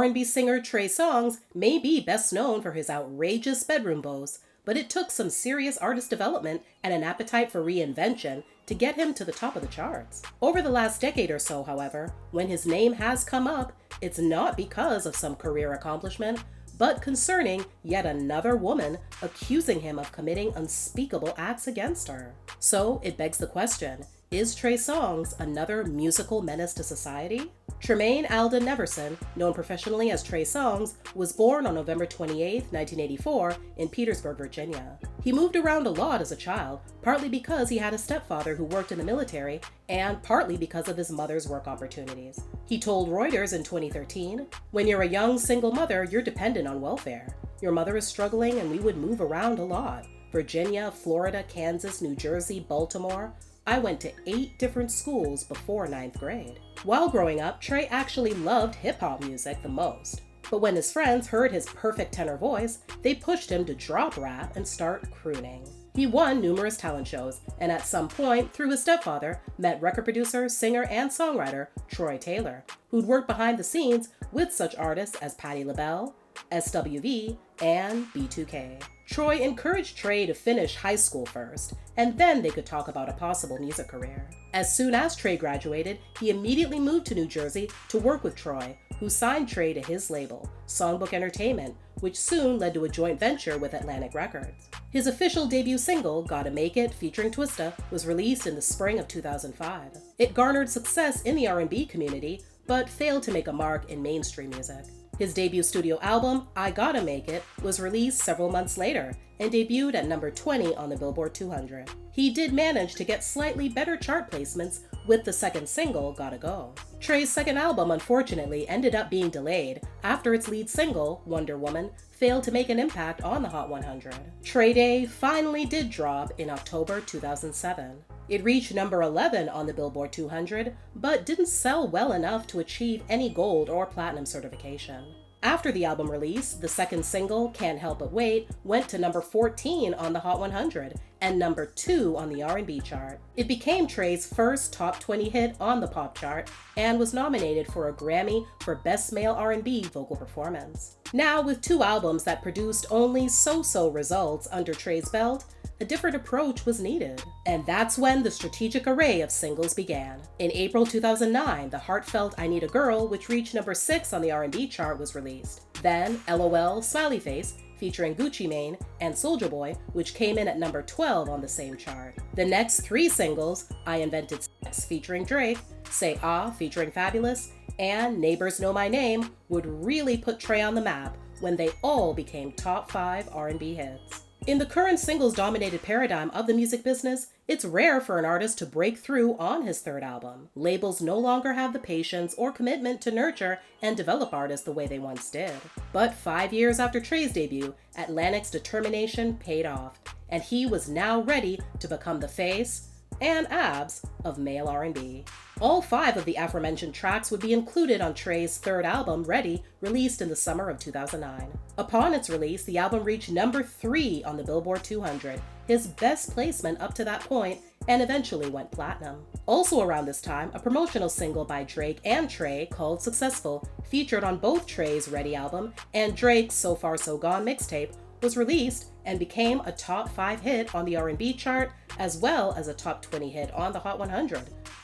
R&B singer Trey Songz may be best known for his outrageous bedroom boasts, but it took some serious artist development and an appetite for reinvention to get him to the top of the charts. Over the last decade or so, however, when his name has come up, it's not because of some career accomplishment, but concerning yet another woman accusing him of committing unspeakable acts against her. So it begs the question, is Trey Songz another musical menace to society? Tremaine Alden Neverson, known professionally as Trey Songz, was born on November 28, 1984, in Petersburg, Virginia. He moved around a lot as a child, partly because he had a stepfather who worked in the military, and partly because of his mother's work opportunities. He told Reuters in 2013, "When you're a young single mother, you're dependent on welfare. Your mother is struggling and we would move around a lot. Virginia, Florida, Kansas, New Jersey, Baltimore. I went to 8 different schools before 9th grade." While growing up, Trey actually loved hip-hop music the most. But when his friends heard his perfect tenor voice, they pushed him to drop rap and start crooning. He won numerous talent shows, and at some point, through his stepfather, met record producer, singer, and songwriter Troy Taylor, who'd worked behind the scenes with such artists as Patti LaBelle, SWV, and B2K. Troy encouraged Trey to finish high school first, and then they could talk about a possible music career. As soon as Trey graduated, he immediately moved to New Jersey to work with Troy, who signed Trey to his label, Songbook Entertainment, which soon led to a joint venture with Atlantic Records. His official debut single, Gotta Make It, featuring Twista, was released in the spring of 2005. It garnered success in the R&B community, but failed to make a mark in mainstream music. His debut studio album, I Gotta Make It, was released several months later and debuted at number 20 on the Billboard 200. He did manage to get slightly better chart placements with the second single, Gotta Go. Trey's second album, unfortunately, ended up being delayed after its lead single, Wonder Woman, failed to make an impact on the Hot 100. Trey Day finally did drop in October 2007. It reached number 11 on the Billboard 200, but didn't sell well enough to achieve any gold or platinum certification. After the album release, the second single, Can't Help But Wait, went to number 14 on the Hot 100 and number 2 on the R&B chart. It became Trey's first top 20 hit on the pop chart and was nominated for a Grammy for Best Male R&B Vocal Performance. Now, with 2 albums that produced only so-so results under Trey's belt, a different approach was needed. And that's when the strategic array of singles began. In April 2009, the heartfelt I Need a Girl, which reached number 6 on the R&B chart, was released. Then LOL Smiley Face, featuring Gucci Mane, and Soulja Boy, which came in at number 12 on the same chart. The next 3 singles, I Invented Sex, featuring Drake, Say Ah, featuring Fabulous, and Neighbors Know My Name, would really put Trey on the map when they all became top 5 R&B hits. In the current singles-dominated paradigm of the music business, it's rare for an artist to break through on his third album. Labels no longer have the patience or commitment to nurture and develop artists the way they once did. But 5 years after Trey's debut, Atlantic's determination paid off, and he was now ready to become the face and abs of male R&B. All 5 of the aforementioned tracks would be included on Trey's third album, Ready, released in the summer of 2009. Upon its release, the album reached number 3 on the Billboard 200, his best placement up to that point, and eventually went platinum. Also around this time, a promotional single by Drake and Trey called Successful, featured on both Trey's Ready album and Drake's So Far So Gone mixtape, was released and became a top 5 hit on the R&B chart, as well as a top 20 hit on the Hot 100.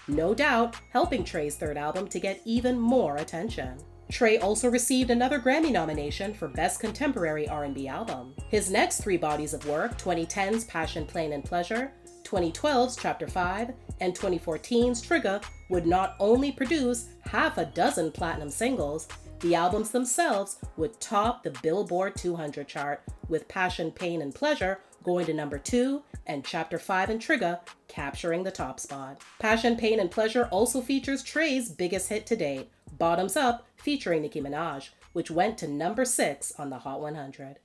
No doubt, helping Trey's third album to get even more attention. Trey also received another Grammy nomination for Best Contemporary R&B Album. His next 3 bodies of work, 2010's Passion, Pain, and Pleasure, 2012's Chapter 5, and 2014's Trigger, would not only produce half a dozen platinum singles, the albums themselves would top the Billboard 200 chart, with Passion, Pain, and Pleasure going to number 2 and Chapter 5 and Trigger capturing the top spot. Passion, Pain, and Pleasure also features Trey's biggest hit to date, Bottoms Up, featuring Nicki Minaj, which went to number 6 on the Hot 100.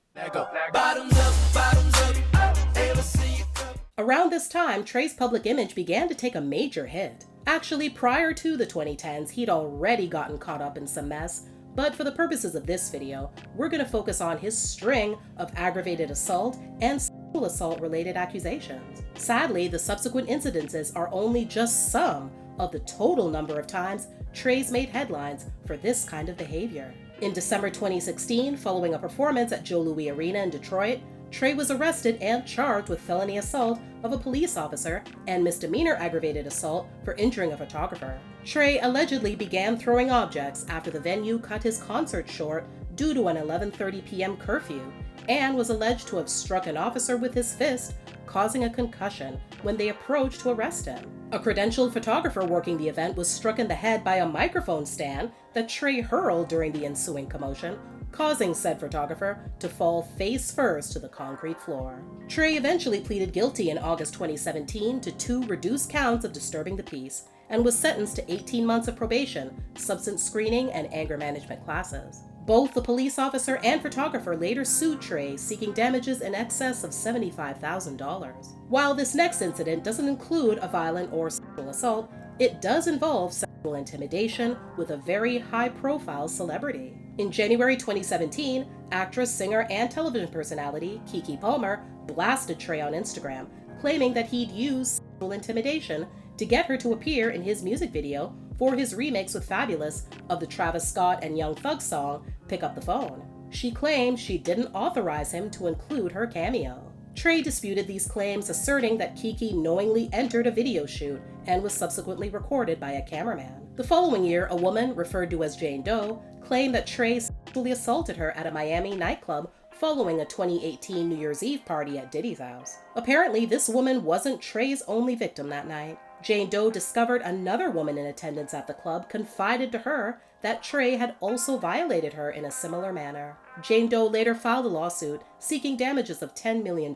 Around this time, Trey's public image began to take a major hit. Actually, prior to the 2010s, he'd already gotten caught up in some mess, but for the purposes of this video, we're going to focus on his string of aggravated assault and sexual assault-related accusations. Sadly, the subsequent incidences are only just some of the total number of times Trey's made headlines for this kind of behavior. In December 2016, following a performance at Joe Louis Arena in Detroit, Trey was arrested and charged with felony assault of a police officer and misdemeanor aggravated assault for injuring a photographer. Trey allegedly began throwing objects after the venue cut his concert short due to an 11:30 p.m. curfew, and was alleged to have struck an officer with his fist, causing a concussion when they approached to arrest him. A credentialed photographer working the event was struck in the head by a microphone stand that Trey hurled during the ensuing commotion, causing said photographer to fall face first to the concrete floor. Trey eventually pleaded guilty in August 2017 to 2 reduced counts of disturbing the peace and was sentenced to 18 months of probation, substance screening, and anger management classes. Both the police officer and photographer later sued Trey, seeking damages in excess of $75,000. While this next incident doesn't include a violent or sexual assault, it does involve sexual intimidation with a very high-profile celebrity. In January 2017, actress, singer, and television personality Keke Palmer blasted Trey on Instagram, claiming that he'd used sexual intimidation to get her to appear in his music video for his remix with Fabulous of the Travis Scott and Young Thug song, Pick Up the Phone. She claimed she didn't authorize him to include her cameo. Trey disputed these claims, asserting that Keke knowingly entered a video shoot and was subsequently recorded by a cameraman. The following year, a woman, referred to as Jane Doe, claimed that Trey sexually assaulted her at a Miami nightclub following a 2018 New Year's Eve party at Diddy's house. Apparently, this woman wasn't Trey's only victim that night. Jane Doe discovered another woman in attendance at the club confided to her that Trey had also violated her in a similar manner. Jane Doe later filed a lawsuit seeking damages of $10 million.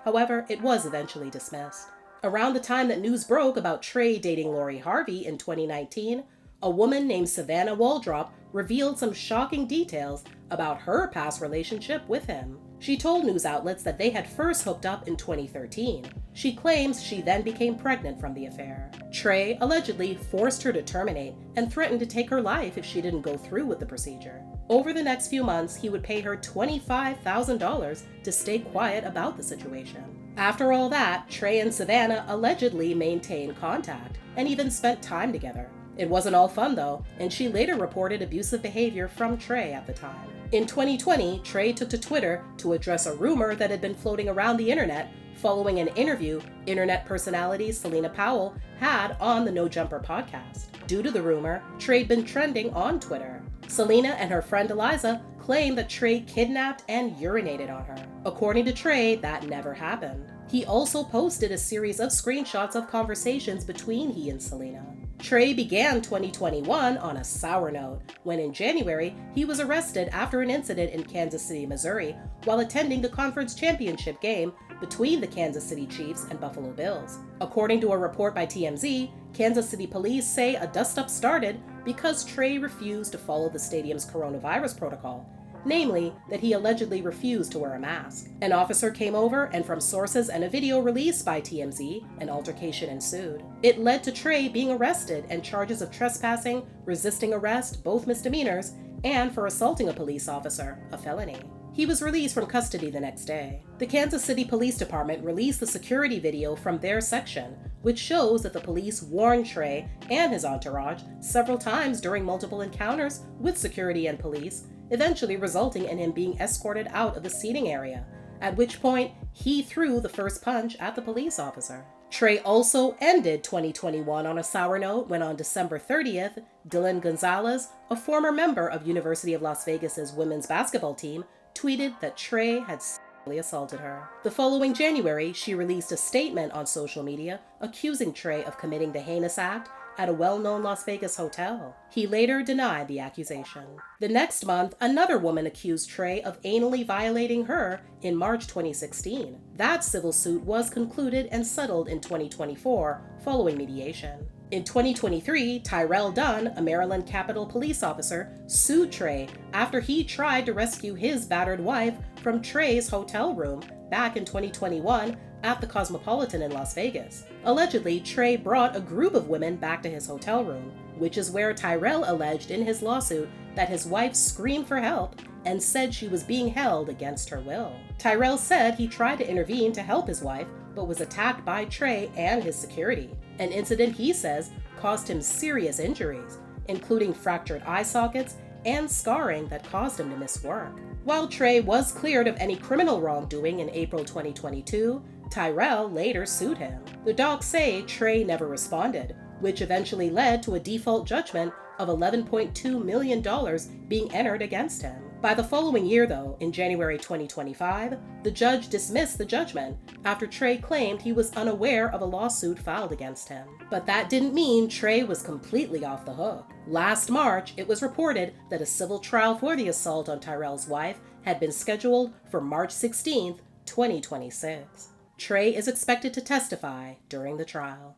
However, it was eventually dismissed. Around the time that news broke about Trey dating Lori Harvey in 2019, a woman named Savannah Waldrop revealed some shocking details about her past relationship with him. She told news outlets that they had first hooked up in 2013. She claims she then became pregnant from the affair. Trey allegedly forced her to terminate and threatened to take her life if she didn't go through with the procedure. Over the next few months, he would pay her $25,000 to stay quiet about the situation. After all that, Trey and Savannah allegedly maintained contact and even spent time together. It wasn't all fun though, and she later reported abusive behavior from Trey at the time. In 2020, Trey took to Twitter to address a rumor that had been floating around the internet following an interview internet personality Selena Powell had on the No Jumper podcast. Due to the rumor, Trey'd been trending on Twitter. Selena and her friend Eliza claimed that Trey kidnapped and urinated on her. According to Trey, that never happened. He also posted a series of screenshots of conversations between he and Selena. Trey began 2021 on a sour note, when in January, he was arrested after an incident in Kansas City, Missouri, while attending the conference championship game between the Kansas City Chiefs and Buffalo Bills. According to a report by TMZ, Kansas City police say a dust-up started because Trey refused to follow the stadium's coronavirus protocol, namely that he allegedly refused to wear a mask. An officer came over, and from sources and a video released by TMZ, an altercation ensued. It led to Trey being arrested and charges of trespassing, resisting arrest, both misdemeanors, and for assaulting a police officer, a felony. He was released from custody the next day. The Kansas City Police Department released the security video from their section, which shows that the police warned Trey and his entourage several times during multiple encounters with security and police, eventually resulting in him being escorted out of the seating area, at which point he threw the first punch at the police officer. Trey also ended 2021 on a sour note when on December 30th, Dylan Gonzalez, a former member of University of Las Vegas's women's basketball team, tweeted that Trey had sexually assaulted her. The following January, she released a statement on social media accusing Trey of committing the heinous act at a well-known Las Vegas hotel. He later denied the accusation. The next month, another woman accused Trey of anally violating her in March 2016. That civil suit was concluded and settled in 2024 following mediation. In 2023, Tyrell Dunn, a Maryland Capitol police officer, sued Trey after he tried to rescue his battered wife from Trey's hotel room back in 2021 at the Cosmopolitan in Las Vegas. Allegedly, Trey brought a group of women back to his hotel room, which is where Tyrell alleged in his lawsuit that his wife screamed for help and said she was being held against her will. Tyrell said he tried to intervene to help his wife, but was attacked by Trey and his security. An incident he says caused him serious injuries, including fractured eye sockets and scarring that caused him to miss work. While Trey was cleared of any criminal wrongdoing in April 2022, Tyrell later sued him. The docs say Trey never responded, which eventually led to a default judgment of $11.2 million being entered against him. By the following year, though, in January 2025, the judge dismissed the judgment after Trey claimed he was unaware of a lawsuit filed against him. But that didn't mean Trey was completely off the hook. Last March, it was reported that a civil trial for the assault on Tyrell's wife had been scheduled for March 16, 2026. Trey is expected to testify during the trial.